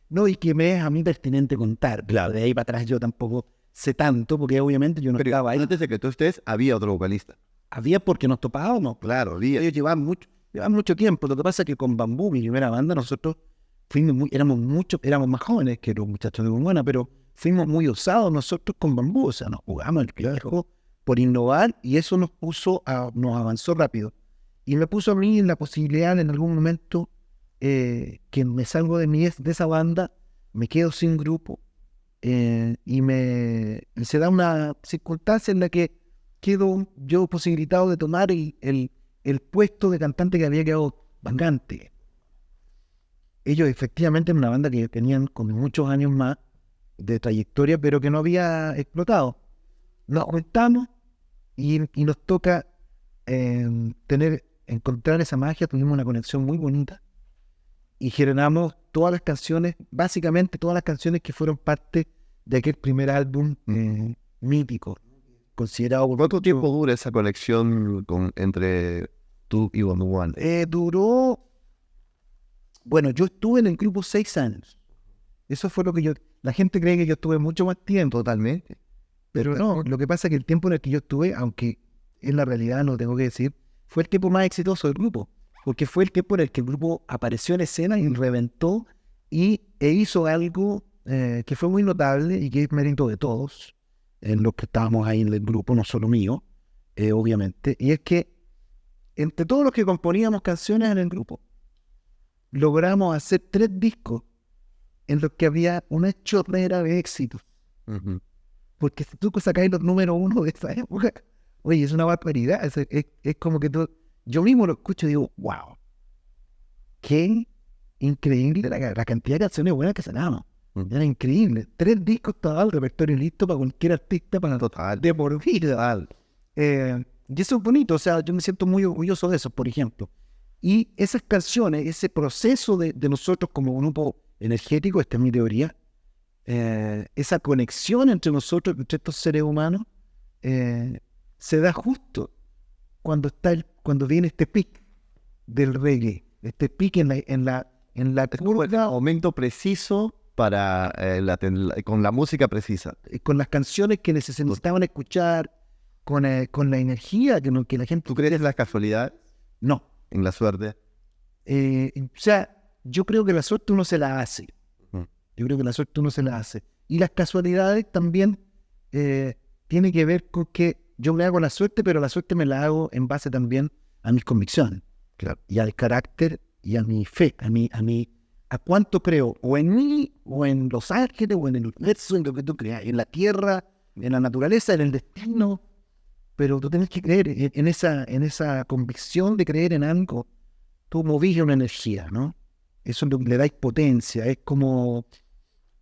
no, y que me es a mí pertinente contar. Claro, de ahí para atrás yo tampoco sé tanto, porque obviamente yo no estaba ahí. Antes de que tú estés, había otro vocalista. Había porque nos topábamos. Claro, había. Ellos llevaban mucho tiempo. Lo que pasa es que con Bambú, mi primera banda, nosotros éramos más jóvenes que los muchachos de Gondwana, pero fuimos muy osados nosotros con Bambú. O sea, nos jugamos el viejo por innovar y eso nos avanzó rápido. Y me puso a mí en la posibilidad en algún momento que me salgo de esa banda, me quedo sin grupo y se da una circunstancia en la que quedo yo posibilitado de tomar el puesto de cantante que había quedado vacante. Ellos efectivamente eran una banda que tenían como muchos años más de trayectoria, pero que no había explotado. Nos juntamos y nos toca encontrar esa magia. Tuvimos una conexión muy bonita y generamos todas las canciones, básicamente todas las canciones que fueron parte de aquel primer álbum mítico, considerado por ¿Cuánto tiempo dura esa conexión entre tú y Gondwana? Bueno, yo estuve en el grupo 6 años. Eso fue lo que la gente cree que yo estuve mucho más tiempo. Totalmente. Pero no, lo que pasa es que el tiempo en el que yo estuve, aunque en la realidad no tengo que decir, fue el tiempo más exitoso del grupo, porque fue el tiempo en el que el grupo apareció en escena y reventó e hizo algo que fue muy notable y que es mérito de todos, en los que estábamos ahí en el grupo, no solo mío, obviamente, y es que entre todos los que componíamos canciones en el grupo, logramos hacer 3 discos en los que había una chorrera de éxitos. Porque si tú sacáis los número 1 de esa época, oye, es una barbaridad. Es como que yo mismo lo escucho y digo, wow, qué increíble la cantidad de canciones buenas que sacamos. Era increíble. 3 discos, todo el repertorio listo para cualquier artista, para de por vida. Y eso es bonito, o sea, yo me siento muy orgulloso de eso, por ejemplo. Y esas canciones, ese proceso de nosotros como grupo energético, esta es mi teoría, esa conexión entre nosotros, entre estos seres humanos, se da justo cuando viene este pic del reggae, este pic en la curva, Momento preciso para con la música precisa. con las canciones que necesitaban escuchar, con la energía que la gente... ¿Tú crees en la casualidad? No. ¿En la suerte? O sea, yo creo que la suerte uno se la hace. Yo creo que la suerte uno se la hace. Y las casualidades también tiene que ver con que yo me hago la suerte, pero la suerte me la hago en base también a mis convicciones. Claro. Y al carácter y a mi fe, a cuánto creo, o en mí, o en los ángeles, o en el universo, en lo que tú creas, en la tierra, en la naturaleza, en el destino. Pero tú tienes que creer en esa convicción de creer en algo. Tú movís una energía, ¿no? Eso le dais potencia, es como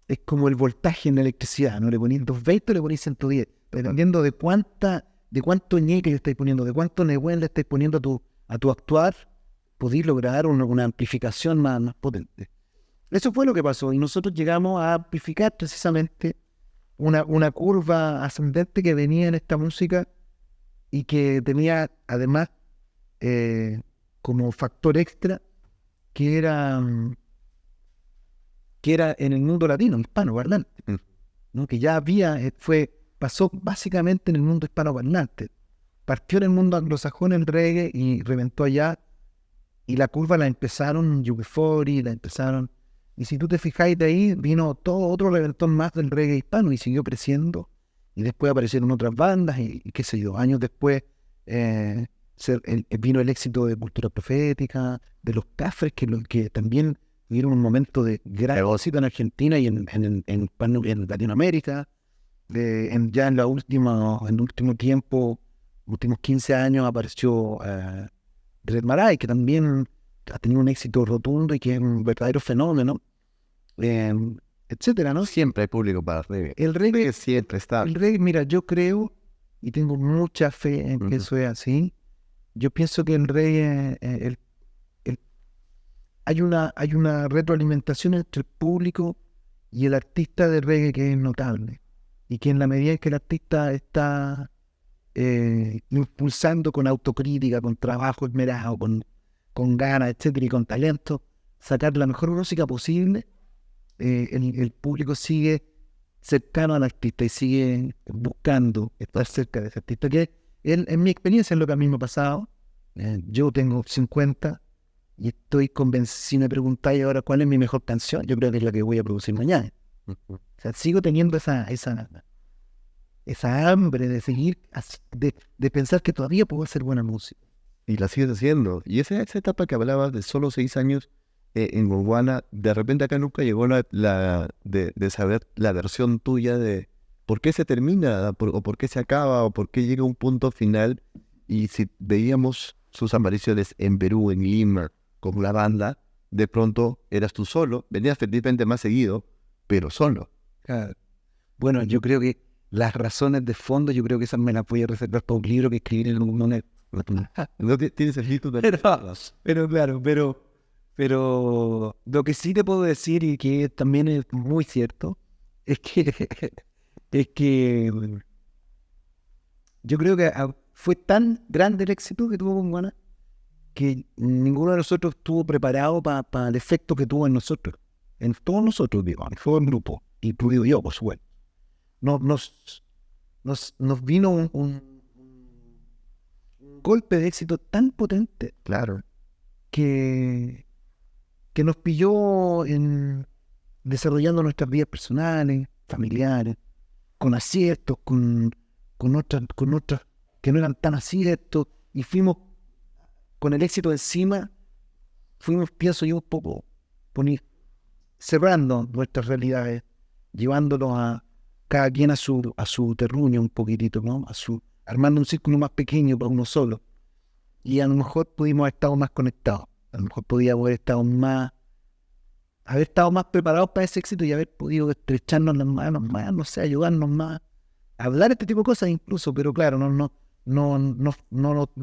el voltaje en la electricidad, ¿no? Le ponís 220 o le ponís 110, dependiendo de cuánto ñeque le estáis poniendo, de cuánto nehuén le estáis poniendo a tu actuar, podéis lograr una amplificación más potente. Eso fue lo que pasó, y nosotros llegamos a amplificar precisamente una curva ascendente que venía en esta música y que tenía además como factor extra que era, en el mundo latino, hispanoparlante, ¿no? Que ya pasó básicamente en el mundo hispanoparlante. Partió en el mundo anglosajón el reggae y reventó allá, y la curva la empezaron UB40, la empezaron, y si tú te fijáis de ahí, vino todo otro reventón más del reggae hispano y siguió creciendo, y después aparecieron otras bandas, y qué sé yo, años después vino el éxito de Cultura Profética, de los Cafres, que también tuvieron un momento de gran éxito en Argentina y en Latinoamérica. Ya en el último tiempo, últimos 15 años, apareció Red Maray, que también ha tenido un éxito rotundo y que es un verdadero fenómeno, etcétera, ¿no? Siempre hay público para reggae. El reggae, Que siempre está. mira, yo creo y tengo mucha fe en que eso es así. Yo pienso que el reggae, hay una retroalimentación entre el público y el artista de reggae que es notable. Y que en la medida en que el artista está impulsando con autocrítica, con trabajo esmerado, con ganas, etcétera, y con talento, sacar la mejor música posible, el público sigue cercano al artista y sigue buscando estar cerca de ese artista, que en mi experiencia es lo que a mí me ha pasado. Yo tengo 50 y estoy convencido. Si me preguntáis ahora cuál es mi mejor canción, yo creo que es la que voy a producir mañana. O sea, sigo teniendo esa hambre de seguir, de pensar que todavía puedo hacer buena música. Y la sigues haciendo. Y esa etapa que hablabas de solo 6 años en Gondwana, de repente acá nunca llegó de saber la versión tuya de por qué se termina, o por qué se acaba, o por qué llega un punto final. Y si veíamos sus apariciones en Perú, en Lima, con la banda, de pronto eras tú solo, venías felizmente más seguido, pero solo. Claro. Bueno, yo creo que las razones de fondo, yo creo que esas me las voy a reservar para un libro que escribir en un momento. No tienes el título de... Pero lo que sí te puedo decir, y que también es muy cierto, es que yo creo que fue tan grande el éxito que tuvo Gondwana que ninguno de nosotros estuvo preparado para el efecto que tuvo en nosotros, en todos nosotros, digo, en todo el grupo, incluido yo, por supuesto. Nos vino un golpe de éxito tan potente, Claro. que nos pilló desarrollando nuestras vidas personales, familiares, con aciertos, con otras que no eran tan aciertos, y fuimos con el éxito encima, pienso yo, un poco cerrando nuestras realidades, llevándonos a cada quien a su terruño un poquitito, ¿no? Armando un círculo más pequeño para uno solo. Y a lo mejor pudimos haber estado más conectados, a lo mejor podíamos haber estado más preparados para ese éxito y haber podido estrecharnos las manos más, no sé, ayudarnos más, hablar este tipo de cosas incluso, pero claro, no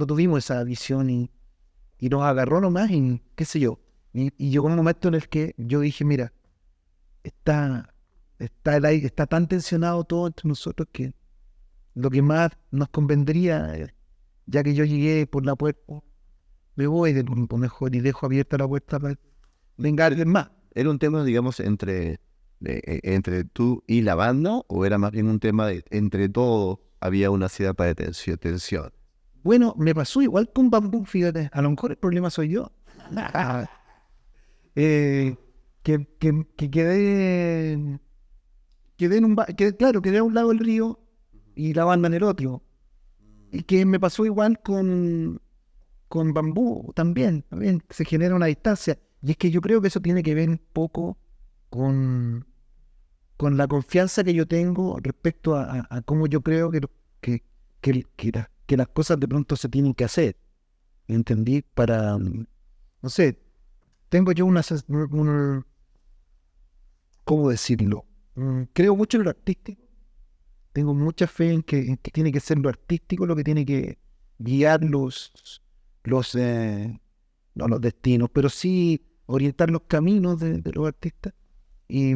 tuvimos esa visión y nos agarró nomás y qué sé yo. Y llegó un momento en el que yo dije, mira, está tan tensionado todo entre nosotros que lo que más nos convendría, ya que yo llegué por la puerta, me voy del grupo mejor y dejo abierta la puerta para venga alguien más. ¿Era un tema, digamos, entre tú y la banda, o era más bien un tema de entre todos había una cierta de tensión? Bueno, me pasó igual con Bambú, fíjate, a lo mejor el problema soy yo. Que quedé en quedé a un lado del río y la banda en el otro. Y que me pasó igual con Bambú también se genera una distancia. Y es que yo creo que eso tiene que ver un poco con la confianza que yo tengo respecto a cómo yo creo que las cosas de pronto se tienen que hacer. ¿Entendí? Para, no sé, tengo yo ¿cómo decirlo? Creo mucho en lo artístico. Tengo mucha fe en que tiene que ser lo artístico lo que tiene que guiar no los destinos, pero sí orientar los caminos de los artistas. Y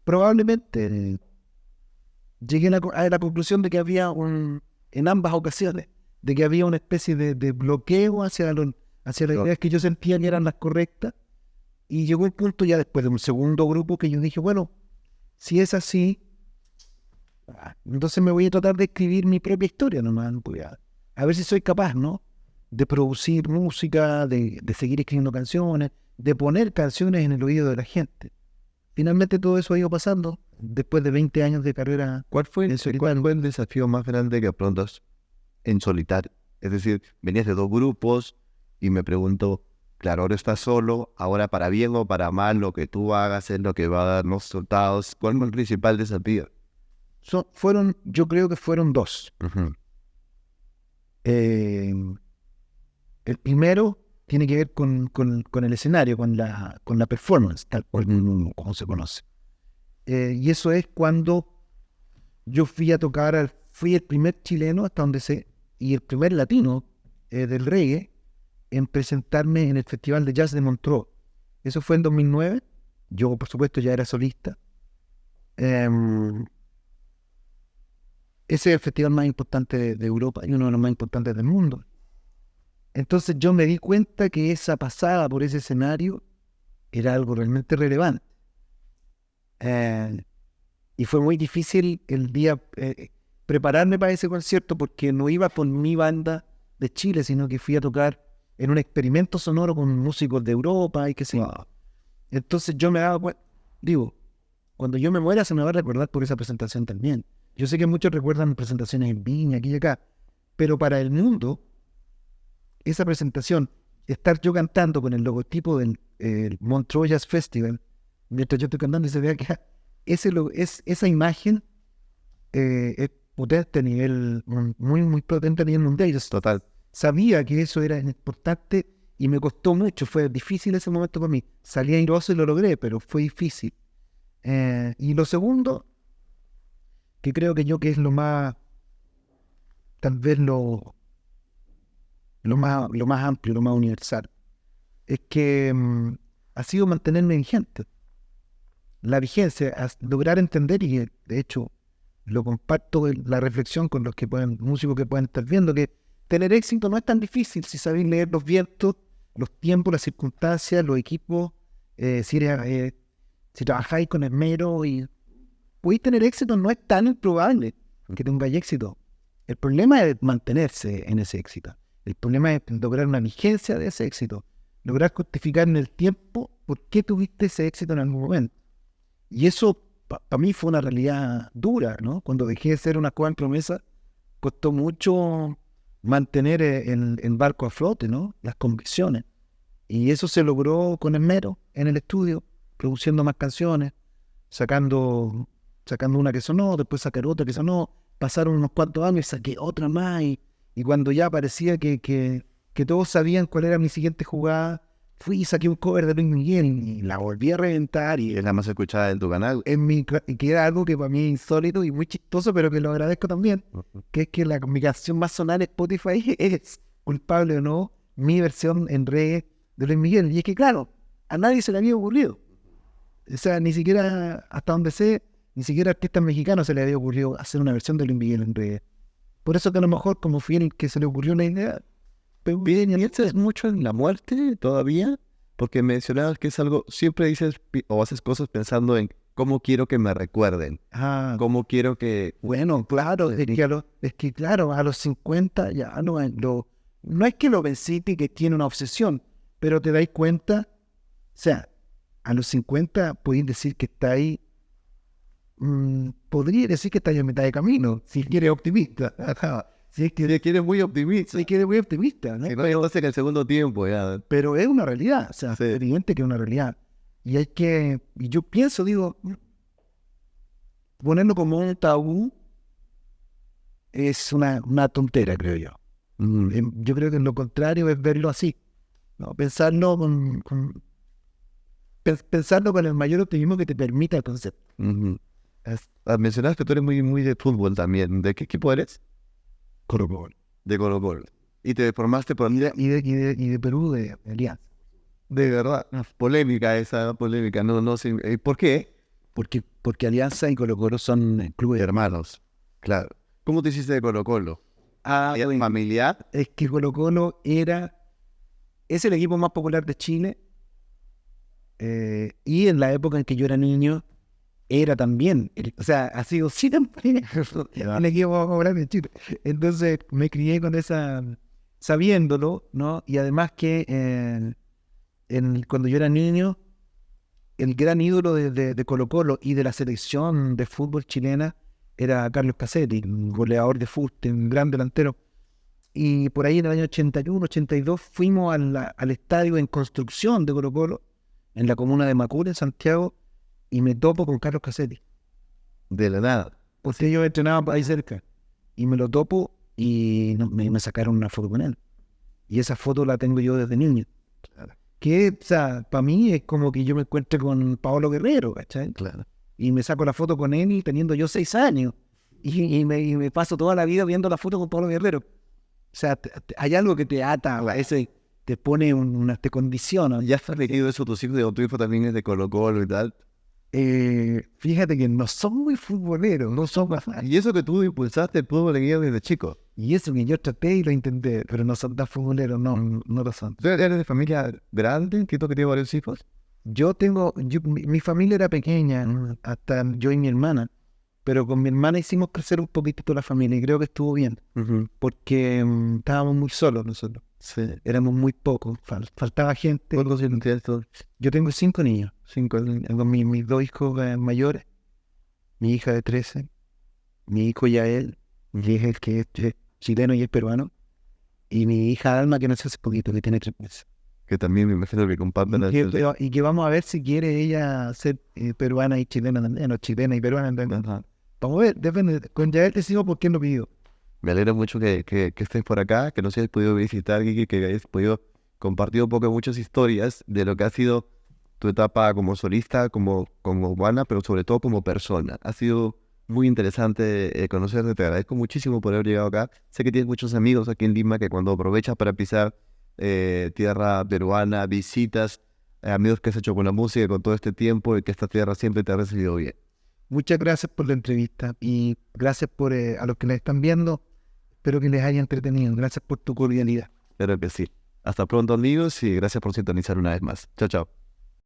probablemente llegué a la conclusión de que había en ambas ocasiones, de que había una especie de bloqueo hacia las ideas que yo sentía que eran las correctas. Y llegó un punto ya después de un segundo grupo que yo dije, bueno, si es así, entonces me voy a tratar de escribir mi propia historia nomás, pues, a ver si soy capaz, ¿no? De producir música, de seguir escribiendo canciones, de poner canciones en el oído de la gente. Finalmente todo eso ha ido pasando después de 20 años de carrera. ¿Cuál fue el desafío más grande que afrontas en solitario? Es decir, venías de dos grupos y me pregunto, claro, ahora estás solo, ahora para bien o para mal, lo que tú hagas es lo que va a dar los resultados. ¿Cuál fue el principal desafío? Yo creo que fueron dos. Ujú. El primero tiene que ver con el escenario, con la performance, tal cual como se conoce. Y eso es cuando yo fui a tocar, fui el primer chileno hasta donde sé, y el primer latino del reggae en presentarme en el Festival de Jazz de Montreux. Eso fue en 2009. Yo, por supuesto, ya era solista. Ese es el festival más importante de Europa y uno de los más importantes del mundo. Entonces yo me di cuenta que esa pasada por ese escenario era algo realmente relevante. Y fue muy difícil el día prepararme para ese concierto porque no iba con mi banda de Chile, sino que fui a tocar en un experimento sonoro con músicos de Europa y qué sé yo. Entonces yo me daba cuenta, digo, cuando yo me muera se me va a recordar por esa presentación también. Yo sé que muchos recuerdan presentaciones en Viña, aquí y acá, pero para el mundo, esa presentación, estar yo cantando con el logotipo del Montreux Jazz Festival, mientras yo estoy cantando y se vea que esa imagen es potente a nivel, muy potente a nivel mundial. Yo Total. sabía que eso era importante y me costó mucho, fue difícil ese momento para mí. Salí airoso y lo logré, pero fue difícil. Y lo segundo, que creo que es lo más, tal vez lo más amplio, lo más universal, es que ha sido mantenerme vigente. La vigencia, lograr entender, y de hecho lo comparto la reflexión con los músicos que pueden estar viendo, que tener éxito no es tan difícil si sabéis leer los vientos, los tiempos, las circunstancias, los equipos, si trabajáis con esmero y podéis tener éxito, no es tan improbable que tengáis éxito. El problema es mantenerse en ese éxito. El problema es lograr una vigencia de ese éxito, lograr justificar en el tiempo por qué tuviste ese éxito en algún momento. Y eso para mí fue una realidad dura, ¿no? Cuando dejé de ser una joven promesa, costó mucho mantener el barco a flote, ¿no? Las convicciones. Y eso se logró con esmero en el estudio, produciendo más canciones, sacando una que sonó, después sacar otra que sonó. Pasaron unos cuantos años y saqué otra más. Y cuando ya parecía que todos sabían cuál era mi siguiente jugada, fui y saqué un cover de Luis Miguel y la volví a reventar. Y Es la más escuchada en tu canal. que era algo que para mí es insólito y muy chistoso, pero que lo agradezco también, que es que mi canción más sonada en Spotify es, culpable o no, mi versión en reggae de Luis Miguel. Y es que claro, a nadie se le había ocurrido. O sea, ni siquiera, hasta donde sé, ni siquiera a artistas mexicanos se le había ocurrido hacer una versión de Luis Miguel en reggae. Por eso que a lo mejor como fui el que se le ocurrió la idea, pero ¿Piensas mucho en la muerte todavía? Porque mencionabas que es algo, siempre dices o haces cosas pensando en cómo quiero que me recuerden, cómo quiero que... bueno, claro, es que claro, a los 50 ya no es que lo venciste y que tiene una obsesión, pero te dais cuenta, o sea, a los 50 podéis decir que está ahí, podría decir que está ahí a mitad de camino, si quieres optimista. Si es que eres muy optimista. si quieres muy optimista, ¿no? Si no, ya estás en el segundo tiempo ya. Pero es una realidad, o sea, Sí. es evidente que es una realidad. Y yo pienso, digo, ponerlo como un tabú es una tontera, creo yo. Yo creo que lo contrario es verlo así, ¿no? Pensarlo pensarlo con el mayor optimismo que te permita el concepto. Mencionabas que tú eres muy, muy de fútbol también. ¿De qué equipo eres? Colo-Colo. De Colo-Colo. ¿Y te formaste por... Y de Perú, de Alianza. De verdad. Polémica esa, polémica. No sé. ¿Por qué? porque Alianza y Colo-Colo son clubes Hermanos, claro. ¿Cómo te hiciste de Colo-Colo? Ah, ¿Era familiar? es que Colo-Colo es el equipo más popular de Chile, y en la época en que yo era niño era también, o sea, ha sido siempre el equipo más popular de Chile. Entonces me crié con sabiéndolo, ¿no? Y además que cuando yo era niño, el gran ídolo de Colo-Colo y de la selección de fútbol chilena era Carlos Cassetti, un goleador de fútbol, un gran delantero. Y por ahí en el año 81, 82 fuimos al estadio en construcción de Colo-Colo, en la comuna de Macul, en Santiago, y me topo con Carlos Cassetti. De la nada. Porque yo entrenaba ahí cerca. Y me lo topo y me sacaron una foto con él. Y esa foto la tengo yo desde niño. Claro. Que, o sea, para mí es como que yo me encuentre con Paolo Guerrero, ¿cachai? Claro. Y me saco la foto con él y teniendo yo 6 años. Y me paso toda la vida viendo la foto con Paolo Guerrero. O sea, hay algo que te ata, a ese, te pone te condiciona. ¿Ya has metido eso tus hijos? Digo, tu hijo también es de Colo-Colo y tal. Fíjate que no son muy futboleros, no son más. Y eso que tú impulsaste el fútbol en ellos desde chico. Y eso que yo traté y lo intenté, pero no son tan futboleros, no lo son. ¿Tú eres de familia grande? Entiendo que tiene varios hijos. Mi familia era pequeña, hasta yo y mi hermana, pero con mi hermana hicimos crecer un poquitito la familia y creo que estuvo bien, porque estábamos muy solos nosotros, Sí. éramos muy pocos, faltaba gente. ¿Cuántos años tienes tú? Yo tengo 5 niños, 5 años. tengo mis 2 hijos mayores, mi hija de 13, mi hijo Yael, mi hija que es chileno y es peruano, y mi hija Alma que nació hace poquito, que tiene 3 meses. Que también me imagino que comparten Y que vamos a ver si quiere ella ser peruana y chilena también, o chilena y peruana también. Ajá. Vamos a ver, depende. Con Yael decimos por qué lo pidió. Me alegra mucho que estés por acá, que nos hayas podido visitar, Kiki, que hayas podido compartir un poco muchas historias de lo que ha sido tu etapa como solista, como Juana, pero sobre todo como persona. Ha sido muy interesante conocerte, te agradezco muchísimo por haber llegado acá. Sé que tienes muchos amigos aquí en Lima que cuando aprovechas para pisar tierra peruana, visitas, amigos que has hecho con la música, con todo este tiempo y que esta tierra siempre te ha recibido bien. Muchas gracias por la entrevista y gracias a los que la están viendo. Espero que les haya entretenido. Gracias por tu cordialidad. Espero que sí. Hasta pronto, amigos, y gracias por sintonizar una vez más. Chao, chao.